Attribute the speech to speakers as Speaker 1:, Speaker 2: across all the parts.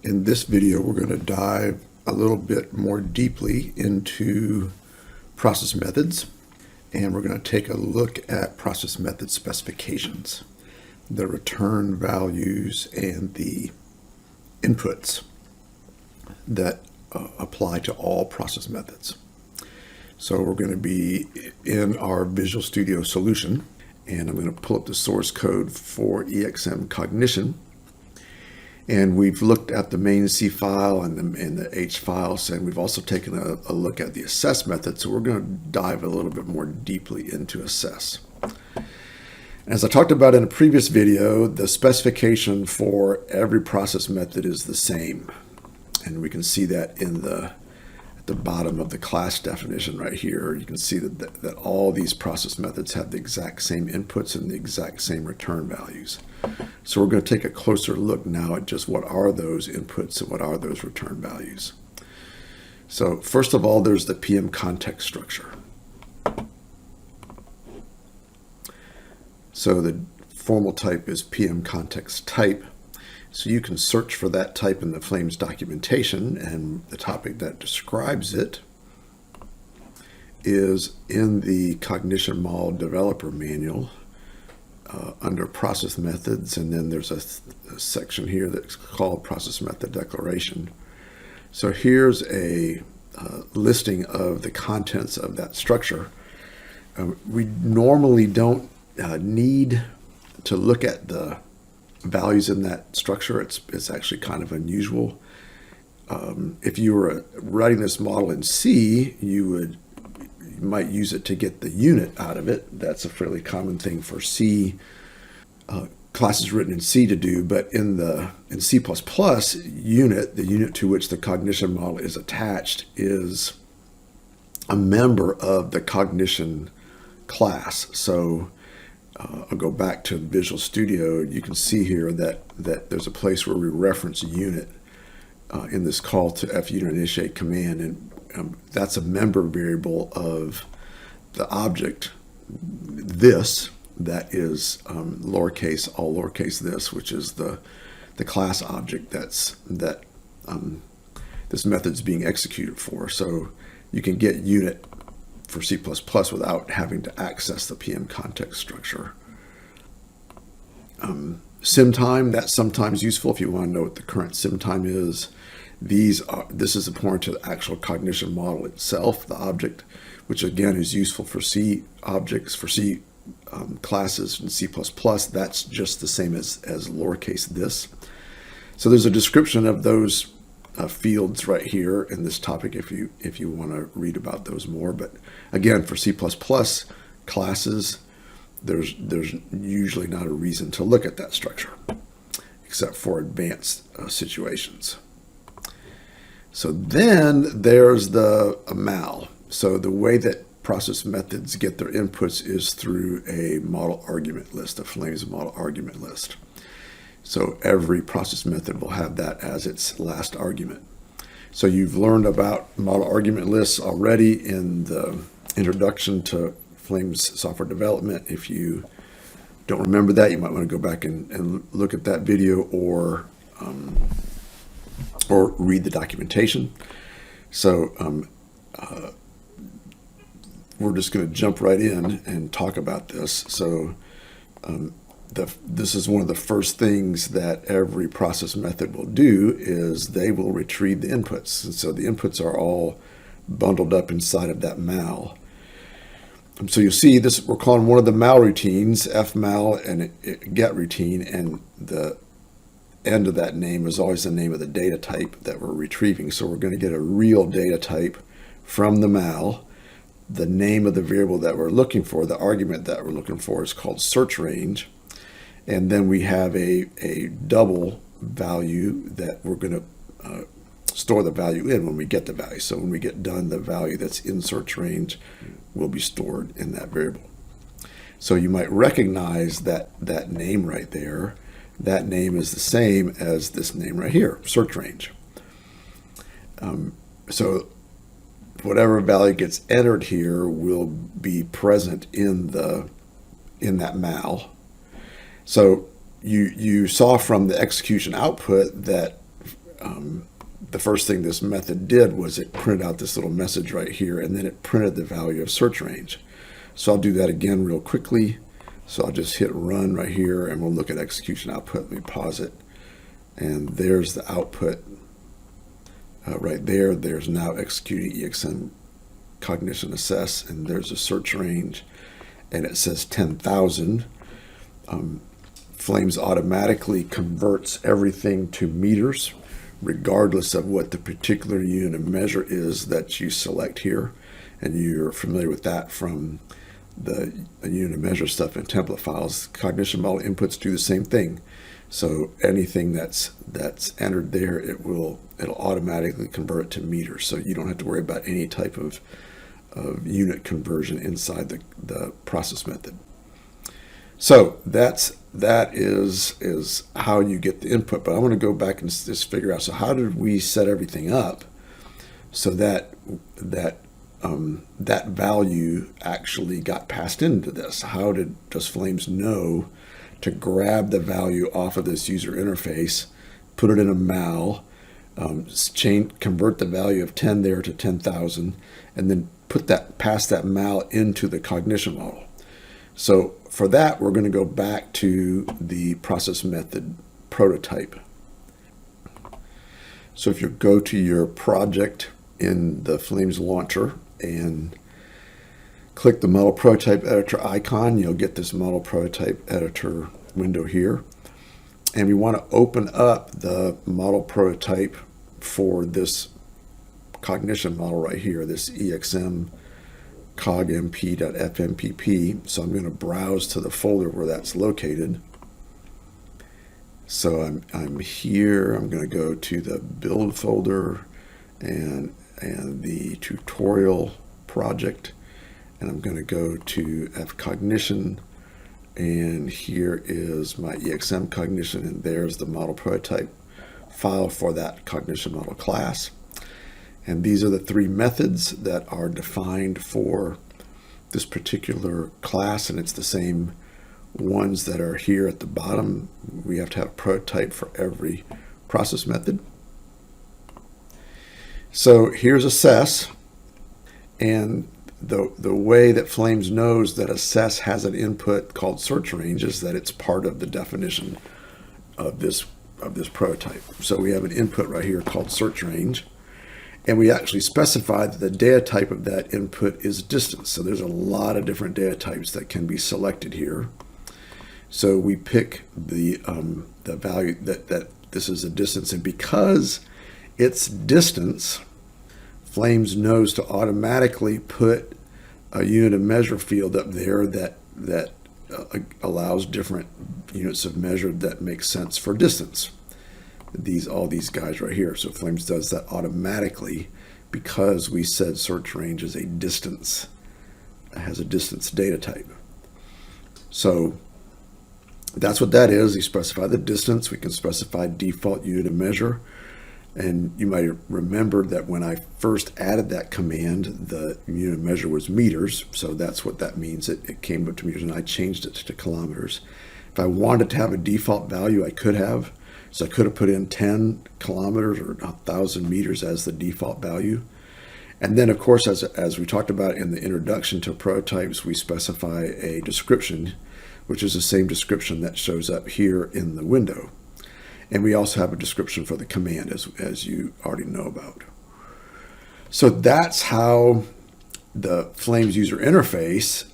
Speaker 1: In this video, we're going to dive a little bit more deeply into process methods, and we're going to take a look at process method specifications, the return values, and the inputs that apply to all process methods. So we're going to be in our Visual Studio solution, and I'm going to pull up the source code for EXM Cognition. And we've looked at the main C file and the H files, and we've also taken a look at the assess method. So we're going to dive a little bit more deeply into assess. As I talked about in a previous video, the specification for every process method is the same. And we can see that at the bottom of the class definition right here. You can see that all these process methods have the exact same inputs and the exact same return values. So we're going to take a closer look now at just what are those inputs and what are those return values. So first of all, there's the PM context structure. So the formal type is PM context type. So you can search for that type in the Flames documentation, and the topic that describes it is in the Cognition Model Developer Manual under Process Methods, and then there's a section here that's called Process Method Declaration. So here's a listing of the contents of that structure. We normally don't need to look at the values in that structure. It's actually kind of unusual. If you were writing this model in C, you might use it to get the unit out of it. That's a fairly common thing for C classes written in C to do. But in C++, unit, the unit to which the cognition model is attached, is a member of the cognition class. So I'll go back to Visual Studio. You can see here that there's a place where we reference unit in this call to funit initiate command, and that's a member variable of the object this that is lowercase, all lowercase this, which is the class object that this method's being executed for. So you can get unit for C++ without having to access the PM context structure. Sim time, that's sometimes useful if you want to know what the current sim time is. This is important to the actual cognition model itself, the object, which again is useful for C objects, for C classes in C++. That's just the same as lowercase this. So there's a description of those fields right here in this topic if you want to read about those more. But again, for C++ classes, there's usually not a reason to look at that structure except for advanced situations. So then there's the MAL. So the way that process methods get their inputs is through a model argument list, a Flames model argument list. So every process method will have that as its last argument. So you've learned about model argument lists already in the introduction to Flames software development. If you don't remember that, you might want to go back and look at that video or read the documentation. So we're just going to jump right in and talk about this. So this is one of the first things that every process method will do is they will retrieve the inputs. And so the inputs are all bundled up inside of that MAL. So you'll see this, we're calling one of the MAL routines fmal and get routine, and the end of that name is always the name of the data type that we're retrieving. So we're going to get a real data type from the MAL. The name of the variable that we're looking for, the argument that we're looking for, is called search range. And then we have a double value that we're going to store the value in when we get the value. So when we get done, the value that's in search range will be stored in that variable. So you might recognize that name right there. That name is the same as this name right here, search range. So whatever value gets entered here will be present in that MAL. So you saw from the execution output that the first thing this method did was it printed out this little message right here, and then it printed the value of search range. So I'll do that again real quickly. So I'll just hit run right here, and we'll look at execution output. Let me pause it. And there's the output right there. There's now executing EXM cognition assess, and there's a search range, and it says 10,000. Flames automatically converts everything to meters, regardless of what the particular unit of measure is that you select here. And you're familiar with that from the unit of measure stuff in template files. Cognition model inputs do the same thing. So anything that's entered there, it'll automatically convert it to meters. So you don't have to worry about any type of unit conversion inside the process method. So that is how you get the input. But I want to go back and just figure out, so how did we set everything up so that value actually got passed into this? How does Flames know to grab the value off of this user interface, put it in a mal, convert the value of 10 there to 10,000, and then pass that mal into the cognition model? So for that, we're going to go back to the process method prototype. So if you go to your project in the Flames launcher and click the model prototype editor icon, you'll get this model prototype editor window here. And we want to open up the model prototype for this cognition model right here, this EXM cogmp.fmpp. So I'm going to browse to the folder where that's located. So I'm here. I'm going to go to the build folder and the tutorial project, and I'm going to go to fcognition, and here is my EXM cognition, and there's the model prototype file for that cognition model class. And these are the three methods that are defined for this particular class, and it's the same ones that are here at the bottom. We have to have a prototype for every process method. So here's assess, and the way that Flames knows that assess has an input called search range is that it's part of the definition of this prototype. So we have an input right here called search range, and we actually specify that the data type of that input is distance. So there's a lot of different data types that can be selected here. So we pick the value that this is a distance, and because it's distance, Flames knows to automatically put a unit of measure field up there that allows different units of measure that make sense for distance. All these guys right here. So Flames does that automatically because we said search range is a distance. It has a distance data type. So that's what that is. You specify the distance. We can specify default unit of measure. And you might remember that when I first added that command, the unit of measure was meters. So that's what that means. It came up to meters, and I changed it to kilometers. If I wanted to have a default value, I could have. So I could have put in 10 kilometers or 1,000 meters as the default value. And then, of course, as we talked about in the introduction to prototypes, we specify a description, which is the same description that shows up here in the window. And we also have a description for the command, as you already know about. So that's how the Flames user interface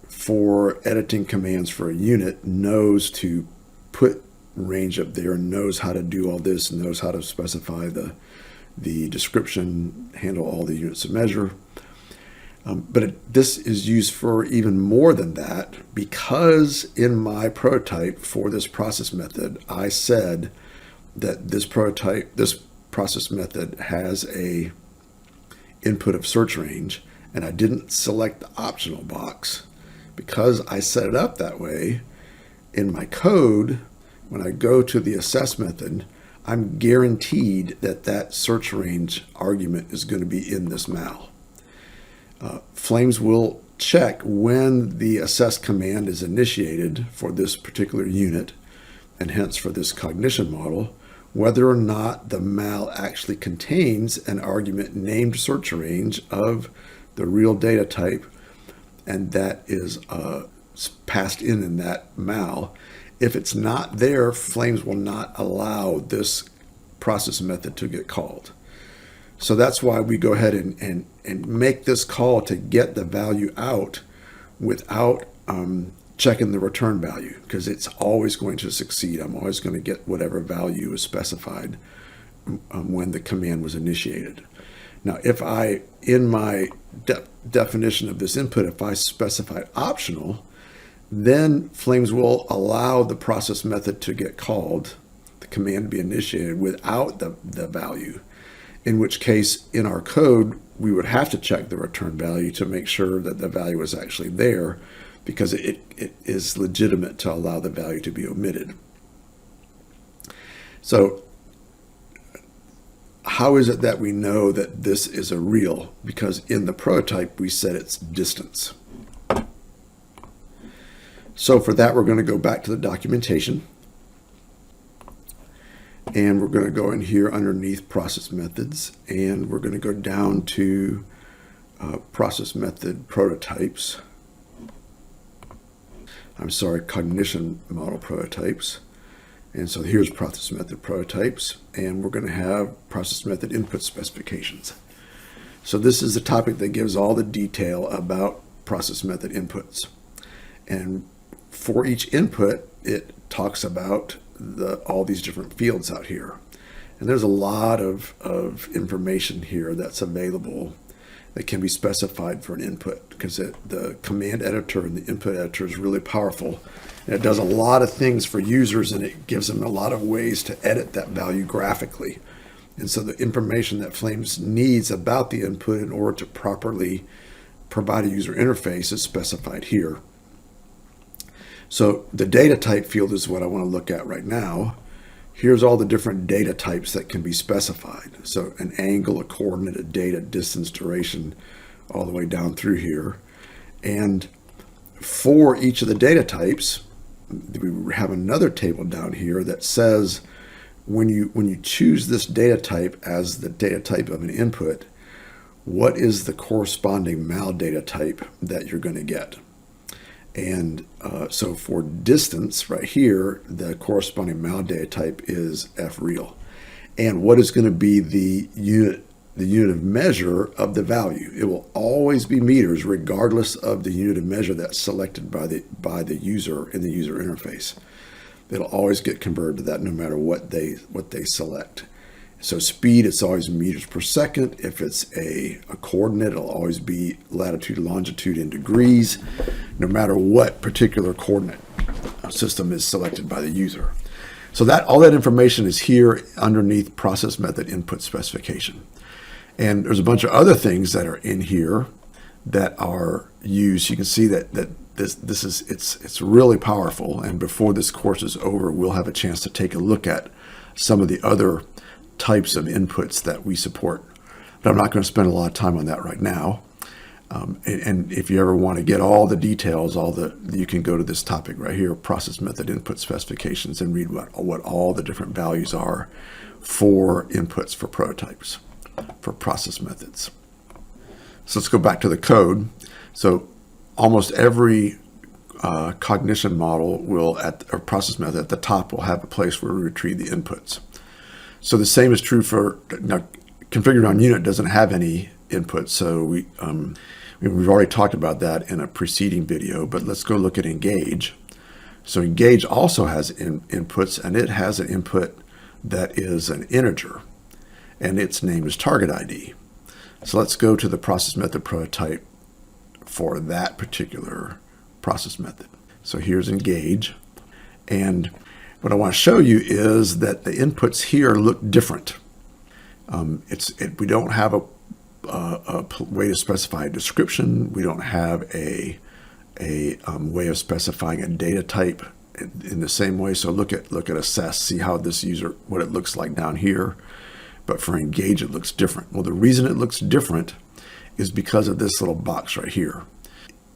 Speaker 1: for editing commands for a unit knows to put range up there, and knows how to do all this, and knows how to specify the description, handle all the units of measure. But this is used for even more than that, because in my prototype for this process method, I said that this process method has a input of search range, and I didn't select the optional box. Because I set it up that way, in my code, when I go to the assess method, I'm guaranteed that search range argument is going to be in this mal. Flames will check when the assess command is initiated for this particular unit, and hence for this cognition model, whether or not the mal actually contains an argument named search range of the real data type, and that is passed in that mal. If it's not there, Flames will not allow this process method to get called. So that's why we go ahead and make this call to get the value out without checking the return value, because it's always going to succeed. I'm always going to get whatever value is specified when the command was initiated. Now, if I, in my definition of this input, if I specify optional, then Flames will allow the process method to get called, the command to be initiated without the value, in which case in our code, we would have to check the return value to make sure that the value is actually there, because it is legitimate to allow the value to be omitted. So how is it that we know that this is a real? Because in the prototype, we said it's distance. So for that, we're going to go back to the documentation. And we're going to go in here underneath process methods, and we're going to go down to process method prototypes. Cognition model prototypes. And so here's process method prototypes, and we're going to have process method input specifications. So this is the topic that gives all the detail about process method inputs. And for each input, it talks about all these different fields out here. And there's a lot of information here that's available that can be specified for an input, because the command editor and the input editor is really powerful. And it does a lot of things for users, and it gives them a lot of ways to edit that value graphically. And so the information that Flames needs about the input in order to properly provide a user interface is specified here. So the data type field is what I want to look at right now. Here's all the different data types that can be specified. So an angle, a coordinate, a date, a distance, duration, all the way down through here. And for each of the data types, we have another table down here that says when you choose this data type as the data type of an input, what is the corresponding mal data type that you're going to get? And so for distance right here, the corresponding mal data type is freal. And what is going to be the unit of measure of the value? It will always be meters, regardless of the unit of measure that's selected by the user in the user interface. It'll always get converted to that no matter what they select. So speed, it's always meters per second. If it's a coordinate, it'll always be latitude, longitude in degrees, no matter what particular coordinate system is selected by the user. So all that information is here underneath process method input specification. And there's a bunch of other things that are in here that are used. You can see that it's really powerful. And before this course is over, we'll have a chance to take a look at some of the other types of inputs that we support. But I'm not going to spend a lot of time on that right now. And if you ever want to get all the details, you can go to this topic right here, process method input specifications, and read what all the different values are for inputs for prototypes, for process methods. So let's go back to the code. So almost every cognition model or process method at the top will have a place where we retrieve the inputs. So the same is true for now. Configured on unit doesn't have any input, so we've already talked about that in a preceding video. But let's go look at Engage. So Engage also has inputs, and it has an input that is an integer, and its name is target ID. So let's go to the process method prototype for that particular process method. So here's Engage, and what I want to show you is that the inputs here look different. We don't have a way to specify a description. We don't have a way of specifying a data type in the same way. So look at assess, see how what it looks like down here. But for Engage, it looks different. Well, the reason it looks different is because of this little box right here.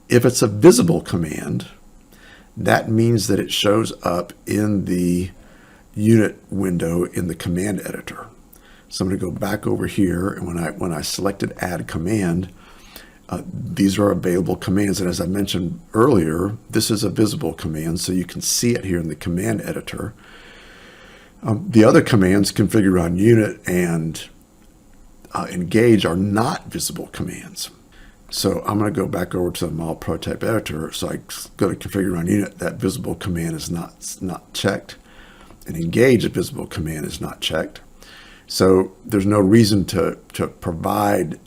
Speaker 1: If it's a visible command, that means that it shows up in the unit window in the command editor. So I'm going to go back over here, and when I selected add command, these are available commands. And as I mentioned earlier, this is a visible command, so you can see it here in the command editor. The other commands, configure on unit and engage, are not visible commands. So I'm going to go back over to the model prototype editor. So I go to configure on unit. That visible command is not checked, and engage, a visible command, is not checked. So there's no reason to provide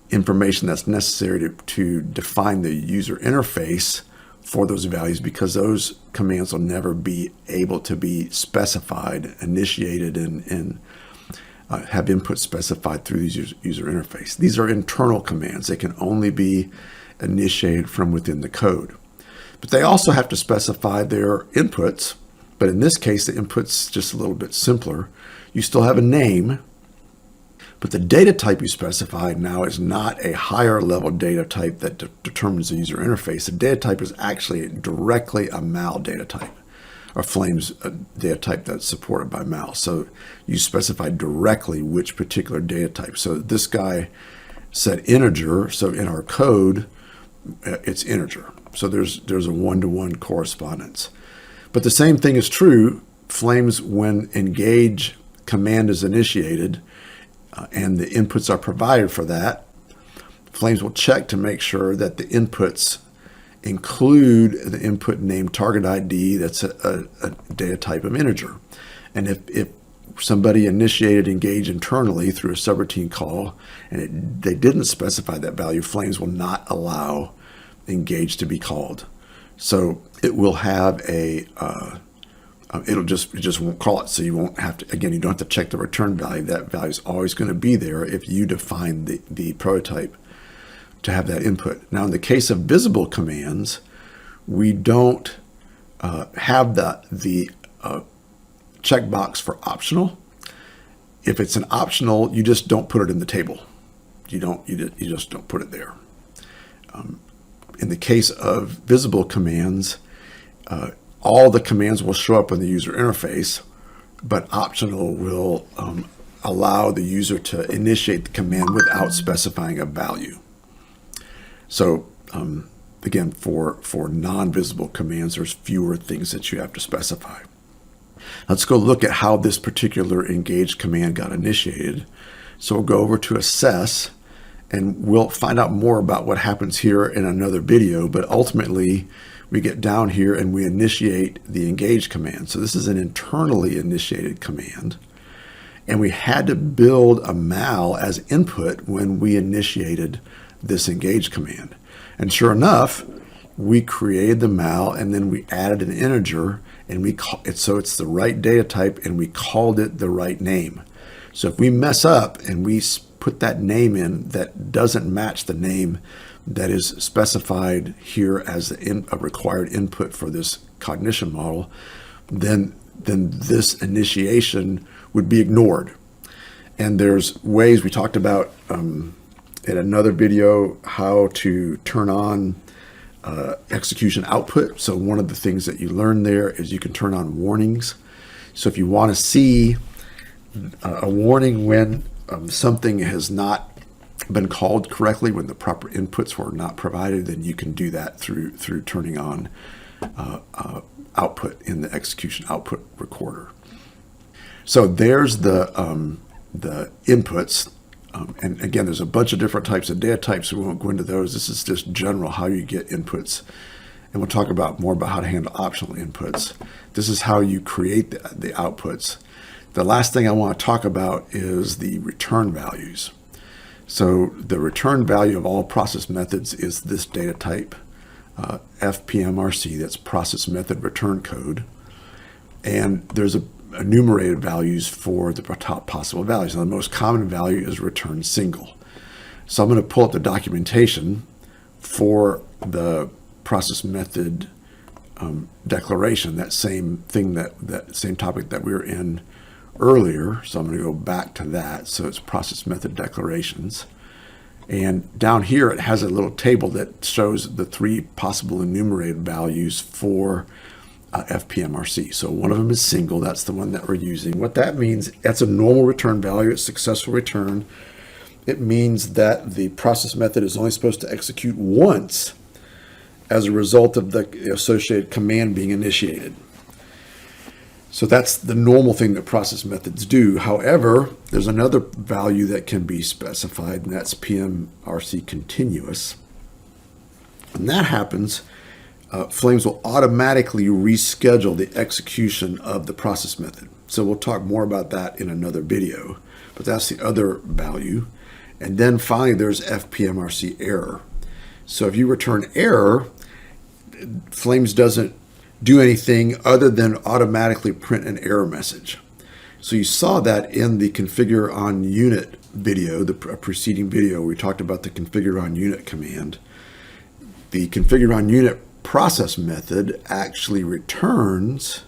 Speaker 1: information that's necessary to define the user interface for those values, because those commands will never be able to be specified, initiated, and have input specified through the user interface. These are internal commands. They can only be initiated from within the code. But they also have to specify their inputs. But in this case, the input's just a little bit simpler. You still have a name, but the data type you specified now is not a higher level data type that determines the user interface. The data type is actually directly a MAL data type, or Flames data type that's supported by MAL. So you specify directly which particular data type. So this guy said integer, so in our code, it's integer. So there's a one-to-one correspondence. But the same thing is true. Flames, when engage command is initiated, and the inputs are provided for that, Flames will check to make sure that the inputs include the input name target ID that's a data type of integer. And if somebody initiated engage internally through a subroutine call and they didn't specify that value, Flames will not allow engage to be called. So it will have a it just won't call it. So you won't have to, again, you don't have to check the return value. That value is always going to be there if you define the prototype to have that input. Now, in the case of visible commands, we don't have the checkbox for optional. If it's an optional, you just don't put it in the table. You just don't put it there. In the case of visible commands, all the commands will show up in the user interface, but optional will allow the user to initiate the command without specifying a value. So again, for non-visible commands, there's fewer things that you have to specify. Let's go look at how this particular engage command got initiated. So we'll go over to assess, and we'll find out more about what happens here in another video, but ultimately we get down here and we initiate the engage command. So this is an internally initiated command, and we had to build a MAL as input when we initiated this engage command. And sure enough, we created the MAL, and then we added an integer, and we call it, so it's the right data type, and we called it the right name. So if we mess up and we put that name in that doesn't match the name that is specified here as a required input for this cognition model, then this initiation would be ignored. And there's ways we talked about in another video how to turn on execution output. So one of the things that you learn there is you can turn on warnings. So if you want to see a warning when something has not been called correctly, when the proper inputs were not provided, then you can do that through turning on output in the execution output recorder. So there's the inputs, and again, there's a bunch of different types of data types. So we won't go into those. This is just general how you get inputs, and we'll talk about more about how to handle optional inputs. This is how you create the outputs. The last thing I want to talk about is the return values. So the return value of all process methods is this data type, FPMRC, that's process method return code. And there's enumerated values for the top possible values. Now, the most common value is return single. So I'm going to pull up the documentation for the process method declaration, that same thing, that same topic that we were in earlier. So I'm going to go back to that. So it's process method declarations. And down here, it has a little table that shows the three possible enumerated values for FPMRC. So one of them is single. That's the one that we're using. What that means, that's a normal return value. It's successful return. It means that the process method is only supposed to execute once as a result of the associated command being initiated. So that's the normal thing that process methods do. However, there's another value that can be specified, and that's PMRC continuous. When that happens, Flames will automatically reschedule the execution of the process method. So we'll talk more about that in another video, but that's the other value. And then finally, there's FPMRC error. So if you return error, Flames doesn't do anything other than automatically print an error message. So you saw that in the configure on unit video, the preceding video, we talked about the configure on unit command. The configure on unit process method actually returns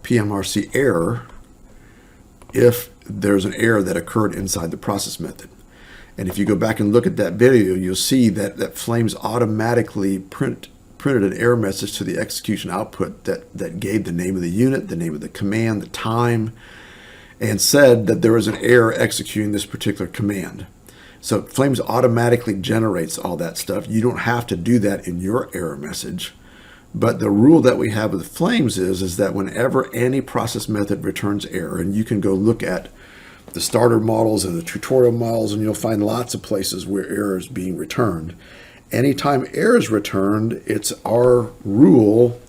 Speaker 1: PMRC error if there's an error that occurred inside the process method. And if you go back and look at that video, you'll see that Flames automatically printed an error message to the execution output that gave the name of the unit, the name of the command, the time, and said that there was an error executing this particular command. So Flames automatically generates all that stuff. You don't have to do that in your error message. But the rule that we have with Flames is that whenever any process method returns error, and you can go look at the starter models and the tutorial models, and you'll find lots of places where error is being returned. Anytime error is returned, it's our rule,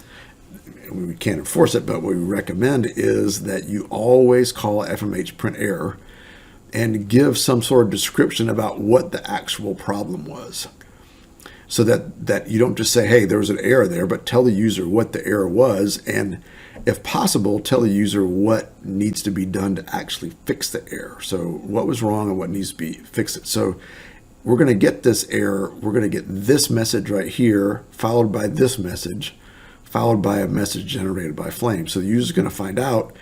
Speaker 1: we can't enforce it, but what we recommend is that you always call FMH print error and give some sort of description about what the actual problem was. So that you don't just say, hey, there was an error there, but tell the user what the error was, and if possible, tell the user what needs to be done to actually fix the error. So what was wrong and what needs to be fixed. So we're going to get this error, we're going to get this message right here, followed by this message, followed by a message generated by Flames. So the user's going to find out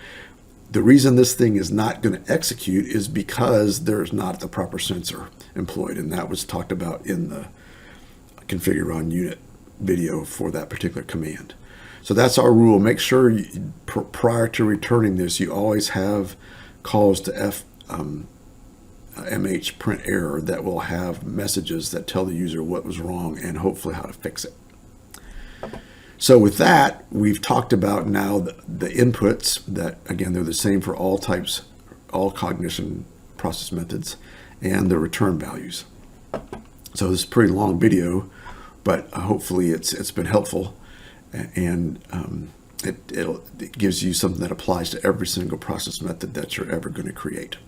Speaker 1: the reason this thing is not going to execute is because there's not the proper sensor employed. And that was talked about in the configure on unit video for that particular command. So that's our rule. Make sure prior to returning this, you always have calls to MH print error that will have messages that tell the user what was wrong and hopefully how to fix it. So with that, we've talked about now the inputs that, again, they're the same for all types, all cognition process methods, and the return values. So this is a pretty long video, but hopefully it's been helpful, and it gives you something that applies to every single process method that you're ever going to create.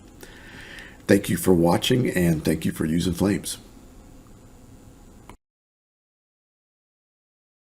Speaker 1: Thank you for watching, and thank you for using Flames.